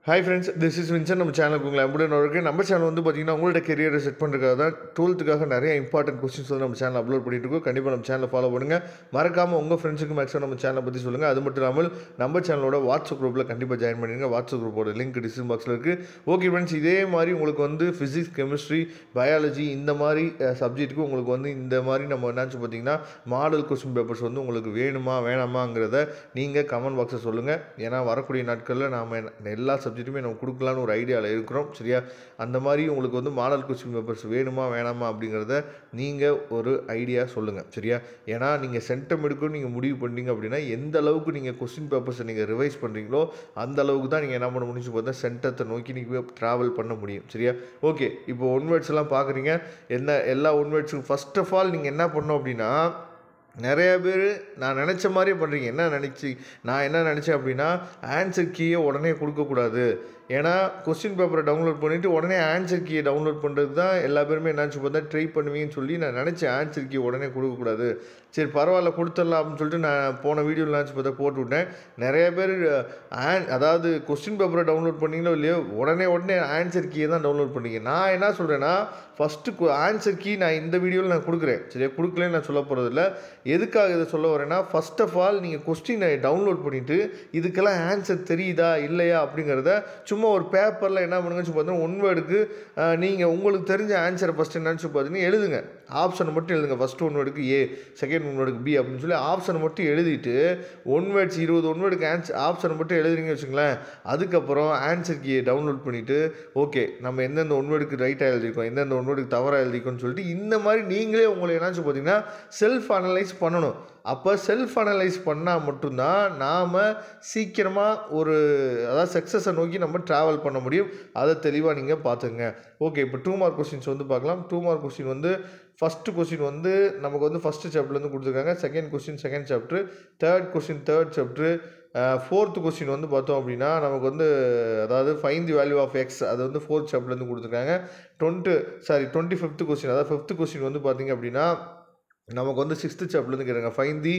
Hi friends, this is Vincent. நம்ம சேனலுக்கு உங்களை அன்புடன் வரவேற்கிறேன். நம்ம சேனல் வந்து பார்த்தீங்கன்னா உங்களோட கெரியரை செட் பண்ணுறதுக்காக தான் 12th நிறைய இம்பார்ட்டன்ட் கொஸ்டின்ஸ் வந்து நம்ம சேனல் அப்லோட் பண்ணிட்டு இருக்கோம். கண்டிப்பாக நம்ம சேனலை ஃபாலோ பண்ணுங்கள். மறக்காமல் உங்கள் ஃப்ரெண்ட்ஸுக்கு மேக்ஸிமம் நம்ம சேனலை பற்றி சொல்லுங்கள். அது மட்டும் இல்லாமல் நம்ம சேனலோட வாட்ஸ்அப் குரூப்பில் கண்டிப்பாக ஜாயின் பண்ணிடுங்க. வாட்ஸ்அப் குரூப்போட லிங்க் டிஸ்கிரிப்ஷன் பாக்ஸில் இருக்குது. ஓகே ஃப்ரெண்ட்ஸ், இதே மாதிரி உங்களுக்கு வந்து ஃபிசிக்ஸ், கெமிஸ்ட்ரி, பயாலஜி இந்த மாதிரி சப்ஜெக்ட்டுக்கு உங்களுக்கு வந்து இந்த மாதிரி நம்ம என்னாச்சு பார்த்தீங்கன்னா மாடல் கொஸ்டின் பேப்பர்ஸ் வந்து உங்களுக்கு வேணுமா வேணாமாங்கிறத நீங்கள் கமெண்ட் பாக்ஸில் சொல்லுங்கள். ஏன்னா வரக்கூடிய நாட்களில் நாம் எல்லா சப்ஜெக்ட்டுமே நம்ம கொடுக்கலாம் ஒரு ஐடியாவில் இருக்கிறோம். சரியா? அந்த மாதிரி உங்களுக்கு வந்து மாடல் கொஸ்டின் பேப்பர்ஸ் வேணுமா வேணாமா அப்படிங்கிறத நீங்கள் ஒரு ஐடியா சொல்லுங்கள். சரியா? ஏன்னா நீங்கள் சென்டம் எடுக்கணும் நீங்கள் முடிவு பண்ணீங்க அப்படின்னா எந்த அளவுக்கு நீங்கள் கொஸ்டின் பேப்பர்ஸை நீங்கள் ரிவைஸ் பண்ணுறீங்களோ அந்த அளவுக்கு தான் நீங்கள் என்ன பண்ண முடிஞ்சு பார்த்தா சென்டத்தை நோக்கி நீங்கள் ட்ராவல் பண்ண முடியும். சரியா? ஓகே, இப்போ ஒன் வேர்ட்ஸ் எல்லாம் பார்க்குறீங்க. என்ன எல்லா ஒன் வேர்ட்ஸுக்கும் ஃபர்ஸ்ட் ஆஃப் ஆல் நீங்கள் என்ன பண்ணணும் அப்படின்னா, நிறைய பேர் நான் நினச்ச மாதிரியே பண்ணுறீங்க. நான் என்ன நினச்சேன் அப்படின்னா, ஆன்சர் கீயை உடனே கொடுக்கக்கூடாது. ஏன்னா கொஸ்டின் பேப்பரை டவுன்லோட் பண்ணிவிட்டு உடனே ஆன்சர் கீயை டவுன்லோட் பண்ணுறது தான் எல்லா பேருமே என்னாச்சு பார்த்தா ட்ரை பண்ணுவீங்கன்னு சொல்லி நான் நினச்சேன். ஆன்சர் கீயை உடனே கொடுக்கக்கூடாது. சரி பரவாயில்ல கொடுத்துடலாம் அப்படின்னு சொல்லிட்டு நான் போன வீடியோவில் நினச்சி பார்த்தா போட்டு விட்டேன். நிறைய பேர் அதாவது கொஸ்டின் பேப்பரை டவுன்லோட் பண்ணிங்களோ இல்லையோ உடனே ஆன்சர் கீயை தான் டவுன்லோட் பண்ணிங்க. நான் என்ன சொல்கிறேன்னா, ஃபஸ்ட்டு ஆன்சர் கீ நான் இந்த வீடியோவில் நான் கொடுக்குறேன். சரியா? கொடுக்கலன்னு நான் சொல்ல போகிறதில்ல. எதுக்காக இதை சொல்ல வரேன்னா, ஃபஸ்ட் ஆஃப் ஆல் நீங்கள் கொஸ்டினை டவுன்லோட் பண்ணிவிட்டு இதுக்கெல்லாம் ஆன்சர் தெரியுதா இல்லையா அப்படிங்கிறத சும்மா ஒரு பேப்பரில் என்ன பண்ணுங்கன்னு சொல்லி பார்த்தீங்கன்னா ஒன் வேர்டுக்கு நீங்கள் உங்களுக்கு தெரிஞ்ச ஆன்சரை ஃபஸ்ட்டு என்னன்னு சொல்லி பார்த்தீங்கன்னா எழுதுங்க. ஆப்ஷனை மட்டும் எழுதுங்க. ஃபஸ்ட்டு ஒன் வேர்டுக்கு ஏ, செகண்ட் ஒன் வேர்டுக்கு பி அப்படின்னு சொல்லி ஆப்ஷனை மட்டும் எழுதிட்டு ஒன் வேர்ட்ஸ் 20 ஒன் வேர்டுக்கு ஆப்ஷனை மட்டும் எழுதுறீங்கன்னு வச்சுங்களேன். அதுக்கப்புறம் ஆன்சர் கீயை டவுன்லோட் பண்ணிவிட்டு ஓகே நம்ம எந்தெந்த ஒன் வேர்டுக்கு ரைட்டாக எழுதிருக்கோம், எந்தெந்த ஒன் வேர்டுக்கு தவறாக எழுதிக்கோன்னு சொல்லிட்டு இந்த மாதிரி நீங்களே உங்களை என்னாச்சு பார்த்தீங்கன்னா செல்ஃப் அனலைஸ் பண்ணணும். அப்போ செல்ஃப் அனலைஸ் பண்ணால் மட்டும்தான் நாம் சீக்கிரமாக அதாவது சக்ஸஸை நோக்கி நம்ம ட்ராவல் பண்ண முடியும். அதை தெளிவாக நீங்கள் பார்த்துங்க. ஓகே, இப்போ 2 மார்க் கொஸ்டின்ஸ் வந்து பார்க்கலாம். 2 மார்க் கொஸ்டின் வந்து ஃபஸ்ட்டு கொஸ்டின் வந்து நமக்கு வந்து ஃபஸ்ட்டு சாப்டர்லேருந்து கொடுத்துருக்காங்க. Second question second chapter, third question third chapter, fourth question வந்து பார்த்தோம் அப்படின்னா நமக்கு வந்து அதாவது find the value of x, அது வந்து ஃபோர்த் சாப்டர்லேருந்து கொடுத்துருக்காங்க. 25th கொஸ்டின் அதாவது 5th கொஸ்டின் வந்து பார்த்திங்க அப்படின்னா நமக்கு வந்து 6th சாப்டர்லேருந்து கேட்குறாங்க. Find the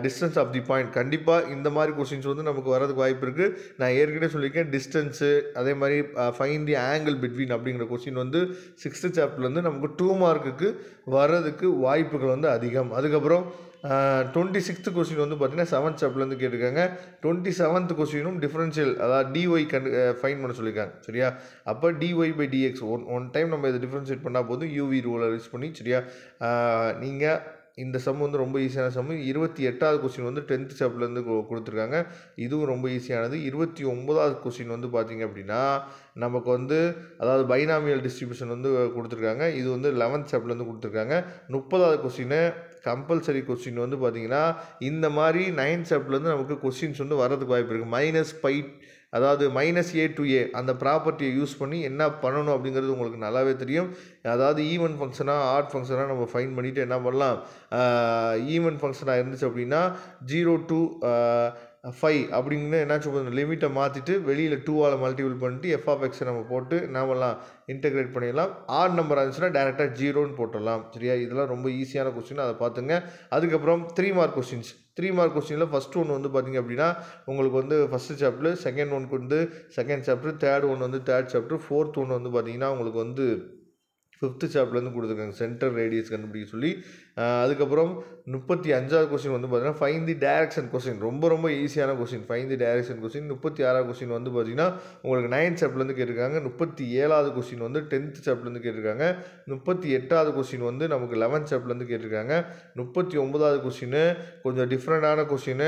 distance of the point. கண்டிப்பாக இந்த மாதிரி கொஸ்டின்ஸ் வந்து நமக்கு வரதுக்கு வாய்ப்பு இருக்குது. நான் ஏற்கனவே சொல்லியிருக்கேன் டிஸ்டன்ஸு, அதே மாதிரி ஃபைண்ட் தி ஆங்கிள் பிட்வீன் அப்படிங்கிற கொஸ்டின் வந்து 6th சாப்டர்லேருந்து நமக்கு 2 மார்க்குக்கு வர்றதுக்கு வாய்ப்புகள் வந்து அதிகம். அதுக்கப்புறம் 26th கொஸ்டின் வந்து பார்த்திங்கன்னா 7th சாப்டர்லேருந்து கேட்டிருக்காங்க. 27th கொஸ்டினும் டிஃபரன்ஷியல் அதாவது டிஒய் ஃபைன் பண்ண சொல்லியிருக்காங்க. சரியா? அப்போ dy by dx one time நம்ம இதை டிஃபரன்ஷியேட் பண்ணால் போதும் யூவி ரூலை யூஸ் பண்ணி. சரியா? நீங்கள் இந்த சம் வந்து ரொம்ப ஈஸியான சம். 28வது கொஸ்டின் வந்து 10th சாப்டர்லேருந்து கொடுத்துருக்காங்க. இதுவும் ரொம்ப ஈஸியானது. 29வது கொஸ்டின் வந்து பார்த்திங்க அப்படின்னா நமக்கு வந்து அதாவது பைனாமியல் டிஸ்ட்ரிபியூஷன் வந்து கொடுத்துருக்காங்க. இது வந்து 11th சாப்டர்லேருந்து கொடுத்துருக்காங்க. 30வது கொஸ்டின் கம்பல்சரி கொஸ்டின் வந்து பார்த்திங்கன்னா இந்த மாதிரி 9th சாப்டர்லேருந்து நமக்கு கொஸ்டின்ஸ் வந்து வரதுக்கு வாய்ப்பு இருக்குது. அதாவது -a to a அந்த ப்ராப்பர்ட்டியை யூஸ் பண்ணி என்ன பண்ணணும் அப்படிங்கிறது உங்களுக்கு நல்லாவே தெரியும். அதாவது ஈவன் ஃபங்க்ஷனாக ஆட் ஃபங்க்ஷனாக நம்ம ஃபைன் பண்ணிவிட்டு என்ன பண்ணலாம், ஈவன் ஃபங்க்ஷனாக இருந்துச்சு அப்படின்னா 0 to 5 அப்படின்னு என்னாச்சும் லிமிட்டை மாற்றிட்டு வெளியில் 2ஆல் மல்டிபிள் பண்ணிட்டு f(x) நம்ம போட்டு என்ன பண்ணலாம், இன்டெகிரேட் பண்ணிடலாம். ஆட் நம்பர் இருந்துச்சுன்னா டேரெக்டாக 0ன்னு போட்டுடலாம். சரியா? இதெல்லாம் ரொம்ப ஈஸியான கொஸ்டின், அதை பார்த்துங்க. அதுக்கப்புறம் 3 மார்க் கொஸ்டின்ஸ். 3 மார்க் கொஸ்டினில் ஃபஸ்ட் ஒன்று வந்து பார்த்திங்க அப்படின்னா உங்களுக்கு வந்து ஃபஸ்ட்டு சாப்டர், செகண்ட் ஒனுக்கு வந்து செகண்ட் சாப்டர், தேர்ட் ஒன்று வந்து தேர்ட் சாப்டர், ஃபோர்த் ஒன்று வந்து பார்த்திங்கன்னா உங்களுக்கு வந்து 5th சாப்டர்லேருந்து கொடுத்துருக்காங்க சென்டர் ரேடியஸ் கண்டுபிடிக்க சொல்லி. அதுக்கப்புறம் 35வது கொஸ்டின் வந்து பார்த்தீங்கன்னா ஃபைண்ட் தி டைரக்ஷன் கொஸ்டின். ரொம்ப ஈஸியான question, find the direction question. 36வது கொஸ்டின் வந்து பார்த்தீங்கன்னா உங்களுக்கு 9th சாப்டர்லேருந்து கேட்டிருக்காங்க. 37வது கொஸ்டின் வந்து 10th சாப்டர்லேருந்து கேட்டிருக்காங்க. 38வது கொஸ்டின் வந்து நமக்கு 11th சாப்டர்லேருந்து கேட்டிருக்காங்க. 39வது கொஸ்டின் கொஞ்சம் டிஃப்ரெண்டான கொஸ்டின்.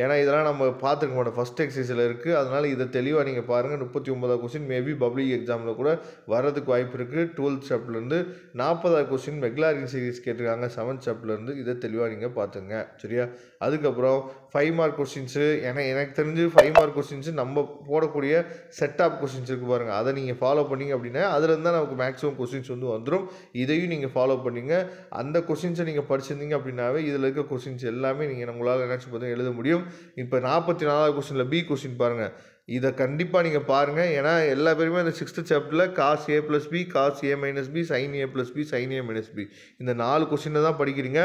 ஏன்னா இதெல்லாம் நம்ம பார்த்துருக்க மாட்டோம், ஃபஸ்ட் எக்ஸசைஸில் இருக்குது. அதனால் இதை தெளிவாக நீங்கள் பாருங்கள். 39வது கொஸ்டின் மேபி பப்ளிக் எக்ஸாமில் கூட வரதுக்கு வாய்ப்பு இருக்குது 12th சாப்டர்லேருந்து. 40வது கொஸ்டின் மெக்லாரின் சீரிஸ் கேட்டிருக்காங்க 7th சாப்டர்லேருந்து. இதை தெளிவாக நீங்கள் பார்த்துங்க. சரியா? அதுக்கப்புறம் 5 மார்க் கொஸ்டின்ஸு. ஏன்னா எனக்கு தெரிஞ்சு 5 மார்க் கொஸ்டின்ஸு நம்ம போடக்கூடிய செட் ஆஃப் கொஸ்டின்ஸ் இருக்குது பாருங்கள், அதை நீங்கள் ஃபாலோ பண்ணிங்க அப்படின்னா அதுலேருந்து தான் நமக்கு மேக்ஸிமம் கொஸ்டின்ஸ் வந்து வந்துடும். இதையும் நீங்கள் ஃபாலோ பண்ணிங்க. அந்த கொஸ்டின்ஸை நீங்கள் படிச்சிருந்தீங்க அப்படின்னாவே இதில் இருக்க கொஸ்டின்ஸ் எல்லாமே நீங்கள் நம்மளால் என்னாச்சு பார்த்தீங்கன்னா எழுத முடியும். இப்போ 44வது கொஸ்டினில் பி கொஸ்டின் பாருங்கள். இதை கண்டிப்பாக நீங்கள் பாருங்கள். ஏன்னா எல்லா பேருமே அந்த 6th சாப்டரில் cos a + b, cos a - b, sin a + b, sin a - b இந்த 4 கொஸ்டினை தான் படிக்கிறீங்க.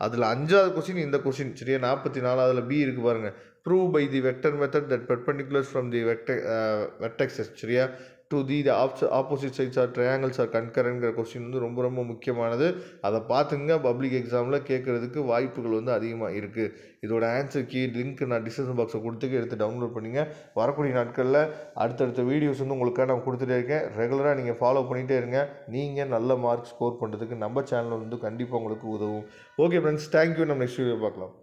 அதில் 5வது கொஸ்டின் இந்த கொஸ்டின். சரியா? 44 அதில் பி இருக்குது பாருங்கள். prove by the vector method that perpendiculars from the vertexes சரியா to the opposite sides or triangles are concurrentங்கிற கொஸ்டின் வந்து ரொம்ப ரொம்ப முக்கியமானது. அதை பார்த்துங்க, பப்ளிக் எக்ஸாமில் கேட்குறதுக்கு வாய்ப்புகள் வந்து அதிகமாக இருக்குது. இதோட ஆன்சர் கீ லிங்க் நான் டிஸ்கிரிப்ஷன் பாக்ஸை கொடுத்துக்க எடுத்து டவுன்லோட் பண்ணிங்க. வரக்கூடிய நாட்களில் அடுத்தடுத்த வீடியோஸ் வந்து உங்களுக்காக நான் கொடுத்துட்டே இருக்கேன். ரெகுலராக நீங்கள் ஃபாலோ பண்ணிகிட்டே இருங்க. நீங்கள் நல்ல மார்க் ஸ்கோர் பண்ணுறதுக்கு நம்ம சேனல் வந்து கண்டிப்பாக உங்களுக்கு உதவும். Okay friends, thank you. நம்ம நெக்ஸ்ட் வீடியோ பார்க்கலாம்.